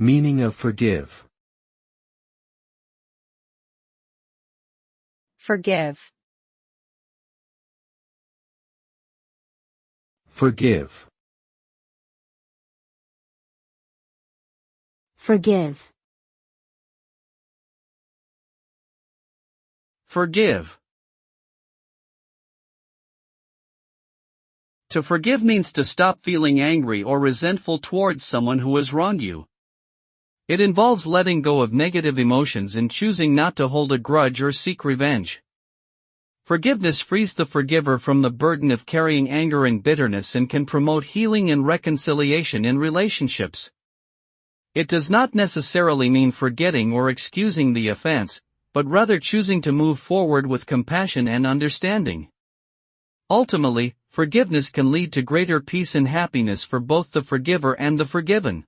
Meaning of forgive. Forgive. Forgive. Forgive. Forgive. To forgive means to stop feeling angry or resentful towards someone who has wronged you. It involves letting go of negative emotions and choosing not to hold a grudge or seek revenge. Forgiveness frees the forgiver from the burden of carrying anger and bitterness and can promote healing and reconciliation in relationships. It does not necessarily mean forgetting or excusing the offense, but rather choosing to move forward with compassion and understanding. Ultimately, forgiveness can lead to greater peace and happiness for both the forgiver and the forgiven.